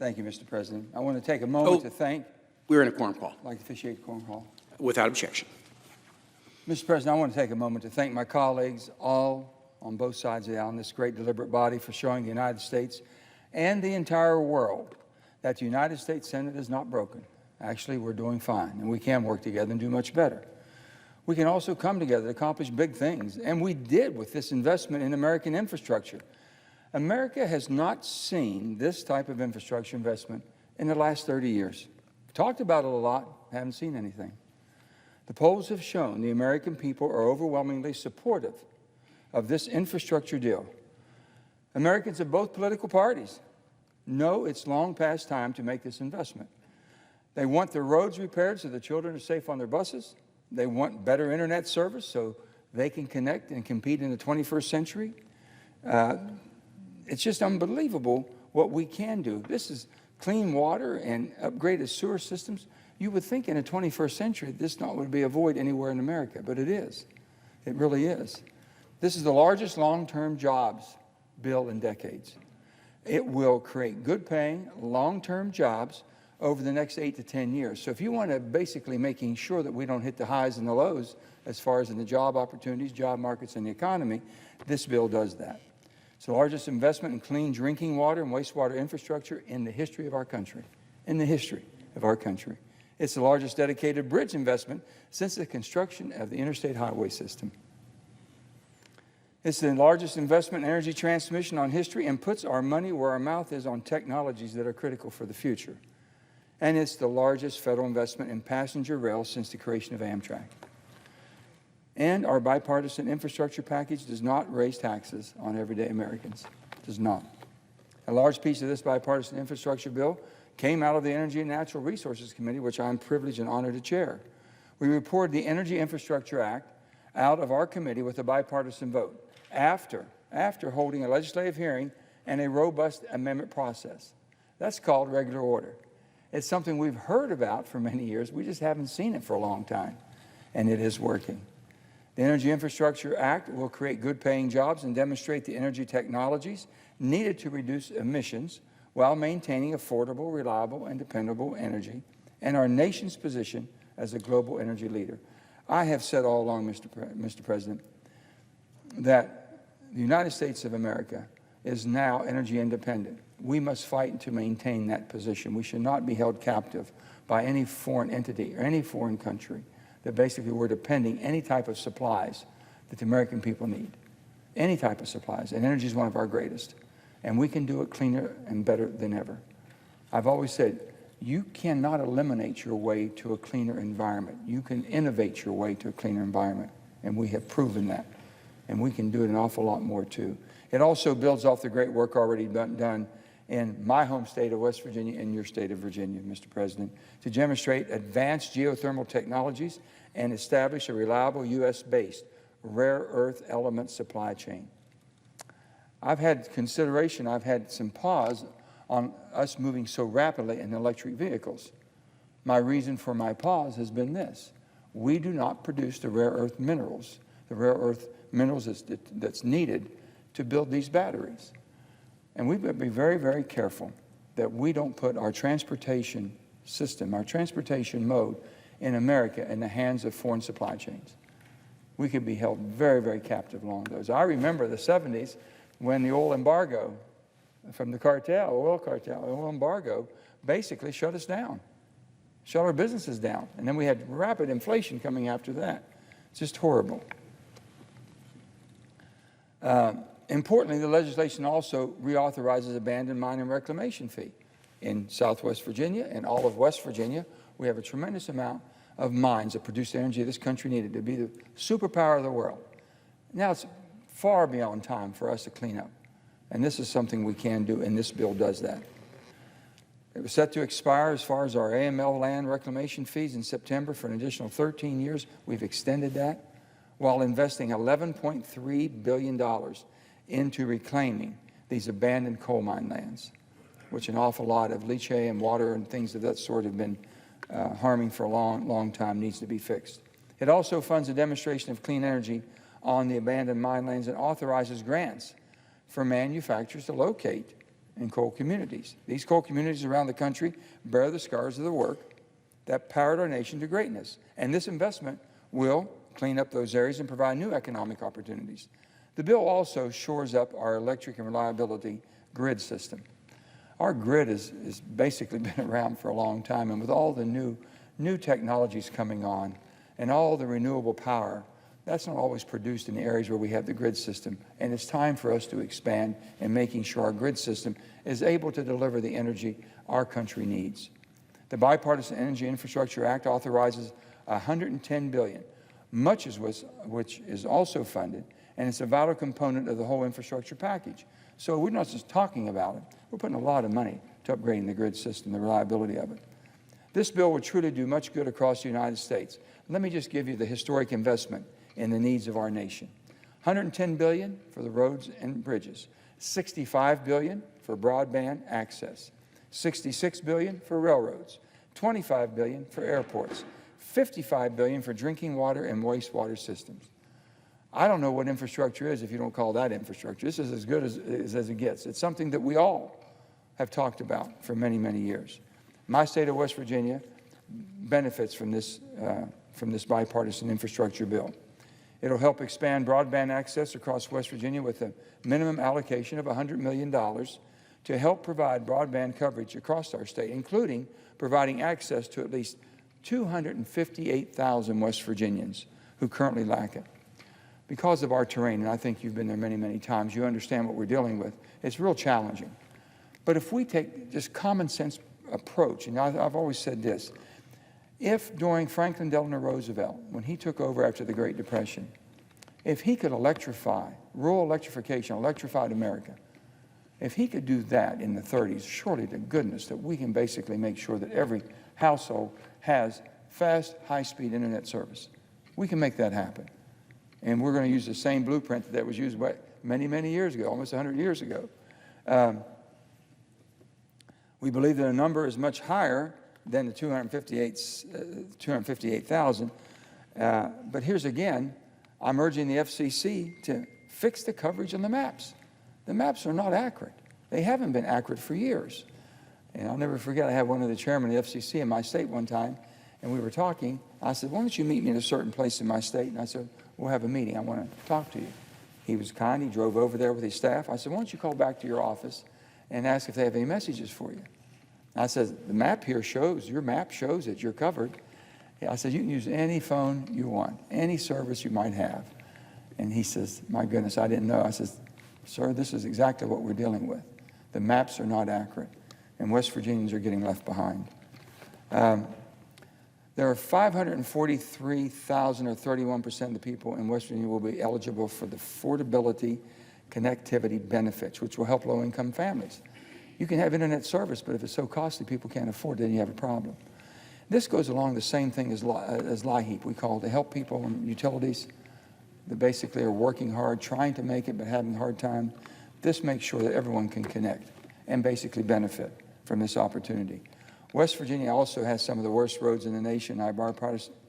Thank you, Mr. President. I want to take a moment to thank. We're in a quorum call. I'd like to officiate the quorum call. Without objection. Mr. President, I want to take a moment to thank my colleagues, all on both sides of the aisle, in this great deliberate body, for showing the United States and the entire world that the United States Senate is not broken. Actually, we're doing fine, and we can work together and do much better. We can also come together to accomplish big things, and we did with this investment in American infrastructure. America has not seen this type of infrastructure investment in the last 30 years. We talked about it a lot, haven't seen anything. The polls have shown the American people are overwhelmingly supportive of this infrastructure deal. Americans of both political parties know it's long past time to make this investment. They want their roads repaired so the children are safe on their buses. They want better internet service so they can connect and compete in the 21st century. It's just unbelievable what we can do. This is clean water and upgraded sewer systems. You would think in the 21st century this not would be a void anywhere in America, but it is. It really is. This is the largest long-term jobs bill in decades. It will create good-paying, long-term jobs over the next 8 to 10 years. So if you want to basically making sure that we don't hit the highs and the lows as far as in the job opportunities, job markets, and the economy, this bill does that. It's the largest investment in clean drinking water and wastewater infrastructure in the history of our country. In the history of our country. It's the largest dedicated bridge investment since the construction of the interstate highway system. It's the largest investment in energy transmission on history and puts our money where our mouth is on technologies that are critical for the future. And it's the largest federal investment in passenger rail since the creation of Amtrak. And our bipartisan infrastructure package does not raise taxes on everyday Americans. It does not. A large piece of this bipartisan infrastructure bill came out of the Energy and Natural Resources Committee, which I'm privileged and honored to chair. We reported the Energy Infrastructure Act out of our committee with a bipartisan vote after holding a legislative hearing and a robust amendment process. That's called regular order. It's something we've heard about for many years. We just haven't seen it for a long time, and it is working. The Energy Infrastructure Act will create good-paying jobs and demonstrate the energy technologies needed to reduce emissions while maintaining affordable, reliable, and dependable energy and our nation's position as a global energy leader. I have said all along, Mr. President, that the United States of America is now energy independent. We must fight to maintain that position. We should not be held captive by any foreign entity or any foreign country that basically we're depending any type of supplies that the American people need. Any type of supplies. And energy is one of our greatest. And we can do it cleaner and better than ever. I've always said, you cannot eliminate your way to a cleaner environment. You can innovate your way to a cleaner environment. And we have proven that. And we can do it an awful lot more, too. It also builds off the great work already done in my home state of West Virginia and your state of Virginia, Mr. President, to demonstrate advanced geothermal technologies and establish a reliable U.S.-based rare earth element supply chain. I've had some pause on us moving so rapidly in electric vehicles. My reason for my pause has been this. We do not produce the rare earth minerals that's needed to build these batteries. And we've got to be very, very careful that we don't put our transportation system, our transportation mode in America in the hands of foreign supply chains. We could be held very, very captive along those. I remember the 70s when the oil embargo from the oil embargo basically shut us down, shut our businesses down. And then we had rapid inflation coming after that. It's just horrible. Importantly, the legislation also reauthorizes abandoned mine and reclamation fee. In Southwest Virginia and all of West Virginia, we have a tremendous amount of mines that produce the energy this country needed to be the superpower of the world. Now it's far beyond time for us to clean up. And this is something we can do, and this bill does that. It was set to expire as far as our AML land reclamation fees in September for an additional 13 years. We've extended that while investing $11.3 billion into reclaiming these abandoned coal mine lands, which an awful lot of leachate and water and things of that sort have been harming for a long, long time, needs to be fixed. It also funds a demonstration of clean energy on the abandoned mine lands and authorizes grants for manufacturers to locate in coal communities. These coal communities around the country bear the scars of the work that powered our nation to greatness. And this investment will clean up those areas and provide new economic opportunities. The bill also shores up our electric and reliability grid system. Our grid has basically been around for a long time, and with all the new technologies coming on and all the renewable power, that's not always produced in the areas where we have the grid system. And it's time for us to expand in making sure our grid system is able to deliver the energy our country needs. The Bipartisan Energy Infrastructure Act authorizes $110 billion, much of which is also funded, and it's a vital component of the whole infrastructure package. So we're not just talking about it, we're putting a lot of money to upgrading the grid system, the reliability of it. This bill will truly do much good across the United States. Let me just give you the historic investment in the needs of our nation. $110 billion for the roads and bridges, $65 billion for broadband access, $66 billion for railroads, $25 billion for airports, $55 billion for drinking water and wastewater systems. I don't know what infrastructure is if you don't call that infrastructure. This is as good as it gets. It's something that we all have talked about for many, many years. My state of West Virginia benefits from this bipartisan infrastructure bill. It'll help expand broadband access across West Virginia with a minimum allocation of $100 million to help provide broadband coverage across our state, including providing access to at least 258,000 West Virginians who currently lack it. Because of our terrain, and I think you've been there many, many times, you understand what we're dealing with. It's real challenging. But if we take just common sense approach, and I've always said this, if during Franklin Delano Roosevelt, when he took over after the Great Depression, if he could electrify, rural electrification, electrified America, if he could do that in the 30s, surely to goodness that we can basically make sure that every household has fast, high-speed internet service. We can make that happen. And we're going to use the same blueprint that was used many, many years ago, almost 100 years ago. We believe that a number is much higher than the 258,000. But here's again, I'm urging the FCC to fix the coverage on the maps. The maps are not accurate. They haven't been accurate for years. And I'll never forget, I had one of the chairmen of the FCC in my state one time, and we were talking. I said, why don't you meet me at a certain place in my state? And I said, we'll have a meeting. I want to talk to you. He was kind. He drove over there with his staff. I said, why don't you call back to your office and ask if they have any messages for you? I said, the map here shows, your map shows that you're covered. I said, you can use any phone you want, any service you might have. And he says, my goodness, I didn't know. I said, sir, this is exactly what we're dealing with. The maps are not accurate, and West Virginians are getting left behind. There are 543,000, or 31% of the people in West Virginia will be eligible for the affordability connectivity benefits, which will help low-income families. You can have internet service, but if it's so costly people can't afford it, then you have a problem. This goes along the same thing as LIHEAP. We call it to help people in utilities that basically are working hard, trying to make it, but having a hard time. This makes sure that everyone can connect and basically benefit from this opportunity. West Virginia also has some of the worst roads in the nation.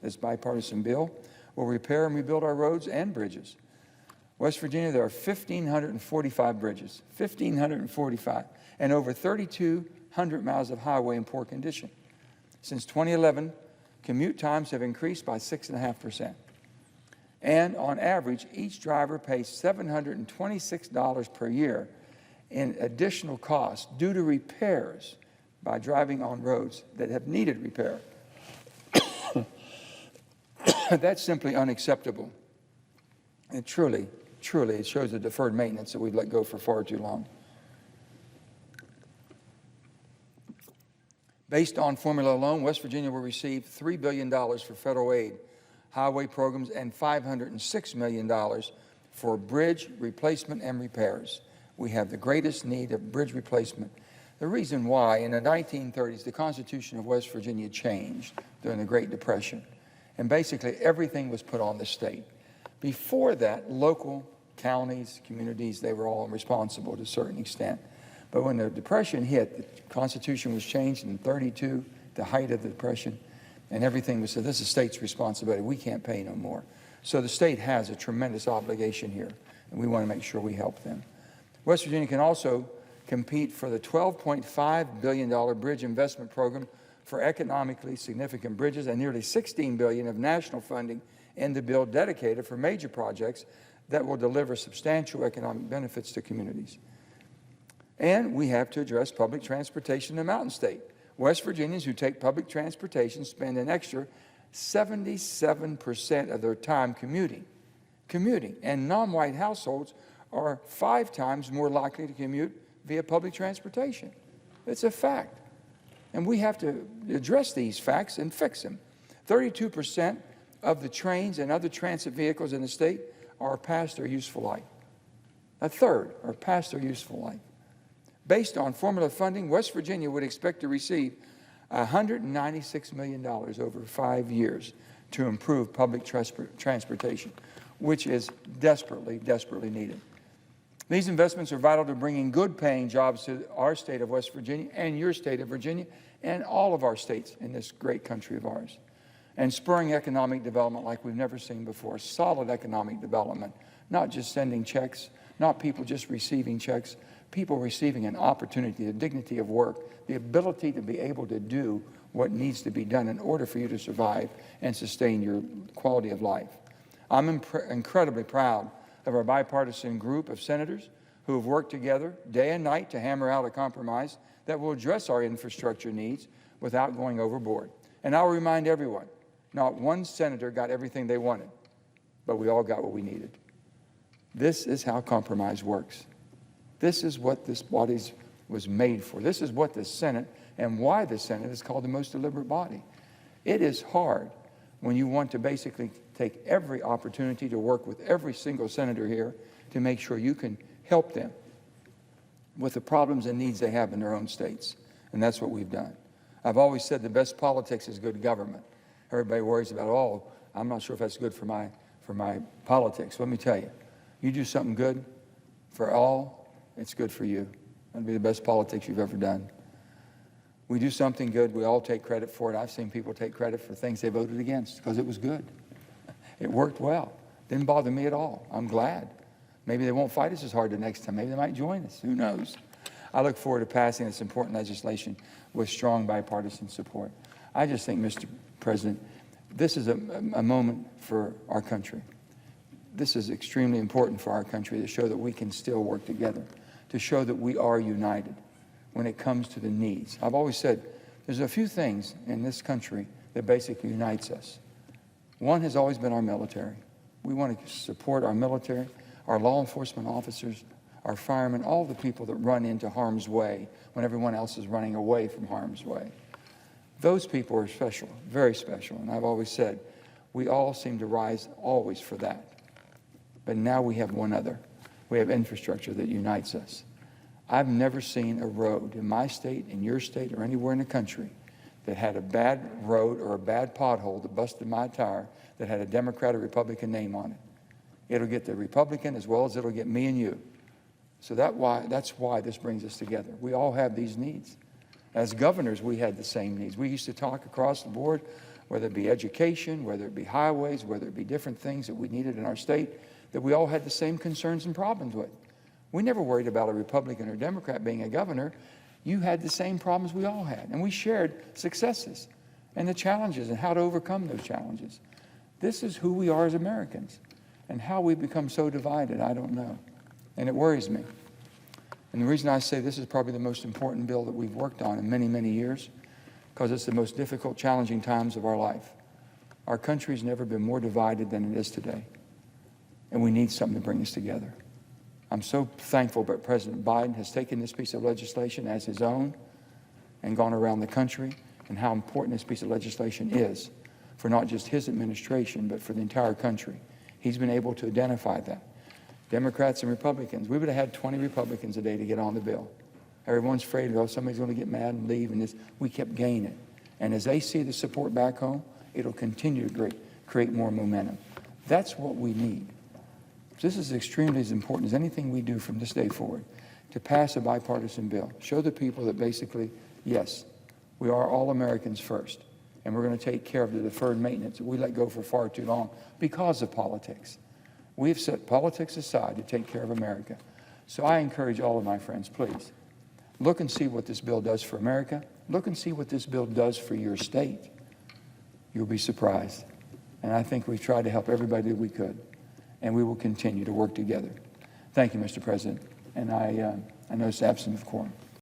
This bipartisan bill will repair and rebuild our roads and bridges. West Virginia, there are 1,545 bridges, 1,545, and over 3,200 miles of highway in poor condition. Since 2011, commute times have increased by 6.5%. And on average, each driver pays $726 per year in additional costs due to repairs by driving on roads that have needed repair. That's simply unacceptable. And truly, it shows the deferred maintenance that we've let go for far too long. Based on formula alone, West Virginia will receive $3 billion for federal aid, highway programs, and $506 million for bridge replacement and repairs. We have the greatest need of bridge replacement. The reason why, in the 1930s, the Constitution of West Virginia changed during the Great Depression, and basically everything was put on the state. Before that, local counties, communities, they were all responsible to a certain extent. But when the Depression hit, the Constitution was changed in 32, the height of the Depression, and everything was said, this is the state's responsibility. We can't pay no more. So the state has a tremendous obligation here, and we want to make sure we help them. West Virginia can also compete for the $12.5 billion bridge investment program for economically significant bridges and nearly $16 billion of national funding in the bill dedicated for major projects that will deliver substantial economic benefits to communities. And we have to address public transportation in the Mountain State. West Virginians who take public transportation spend an extra 77% of their time commuting, and non-white households are 5 times more likely to commute via public transportation. It's a fact. And we have to address these facts and fix them. 32% of the trains and other transit vehicles in the state are past their useful life. A third are past their useful life. Based on formula funding, West Virginia would expect to receive $196 million over 5 years to improve public transportation, which is desperately, desperately needed. These investments are vital to bringing good-paying jobs to our state of West Virginia and your state of Virginia and all of our states in this great country of ours, and spurring economic development like we've never seen before, solid economic development, not just sending checks, not people just receiving checks, people receiving an opportunity, the dignity of work, the ability to be able to do what needs to be done in order for you to survive and sustain your quality of life. I'm incredibly proud of our bipartisan group of senators who have worked together day and night to hammer out a compromise that will address our infrastructure needs without going overboard. And I'll remind everyone, not one senator got everything they wanted, but we all got what we needed. This is how compromise works. This is what this body was made for. This is what the Senate and why the Senate is called the most deliberate body. It is hard when you want to basically take every opportunity to work with every single senator here to make sure you can help them with the problems and needs they have in their own states. And that's what we've done. I've always said the best politics is good government. Everybody worries about, oh, I'm not sure if that's good for my politics. Let me tell you, you do something good for all, it's good for you. That'll be the best politics you've ever done. We do something good, we all take credit for it. I've seen people take credit for things they voted against because it was good. It worked well. Didn't bother me at all. I'm glad. Maybe they won't fight us as hard the next time. Maybe they might join us. Who knows? I look forward to passing this important legislation with strong bipartisan support. I just think, Mr. President, this is a moment for our country. This is extremely important for our country to show that we can still work together, to show that we are united when it comes to the needs. I've always said there's a few things in this country that basically unites us. One has always been our military. We want to support our military, our law enforcement officers, our firemen, all the people that run into harm's way when everyone else is running away from harm's way. Those people are special, very special, and I've always said we all seem to rise always for that. But now we have one other. We have infrastructure that unites us. I've never seen a road in my state, in your state, or anywhere in the country that had a bad road or a bad pothole that busted my tire that had a Democrat or Republican name on it. It'll get the Republican as well as it'll get me and you. So that's why this brings us together. We all have these needs. As governors, we had the same needs. We used to talk across the board, whether it be education, whether it be highways, whether it be different things that we needed in our state, that we all had the same concerns and problems with. We never worried about a Republican or Democrat being a governor. You had the same problems we all had, and we shared successes and the challenges and how to overcome those challenges. This is who we are as Americans, and how we become so divided, I don't know, and it worries me. And the reason I say this is probably the most important bill that we've worked on in many, many years, because it's the most difficult, challenging times of our life. Our country's never been more divided than it is today, and we need something to bring us together. I'm so thankful that President Biden has taken this piece of legislation as his own and gone around the country, and how important this piece of legislation is for not just his administration, but for the entire country. He's been able to identify that. Democrats and Republicans, we would have had 20 Republicans a day to get on the bill. Everyone's afraid, oh, somebody's going to get mad and leave, and this. We kept gaining. And as they see the support back home, it'll continue to create more momentum. That's what we need. This is extremely as important as anything we do from this day forward, to pass a bipartisan bill. Show the people that basically, yes, we are all Americans first, and we're going to take care of the deferred maintenance that we let go for far too long because of politics. We've set politics aside to take care of America. So I encourage all of my friends, please, Look and see what this bill does for America. Look and see what this bill does for your state. You'll be surprised. And I think we've tried to help everybody that we could. And we will continue to work together. Thank you, Mr. President. And I notice absence of quorum.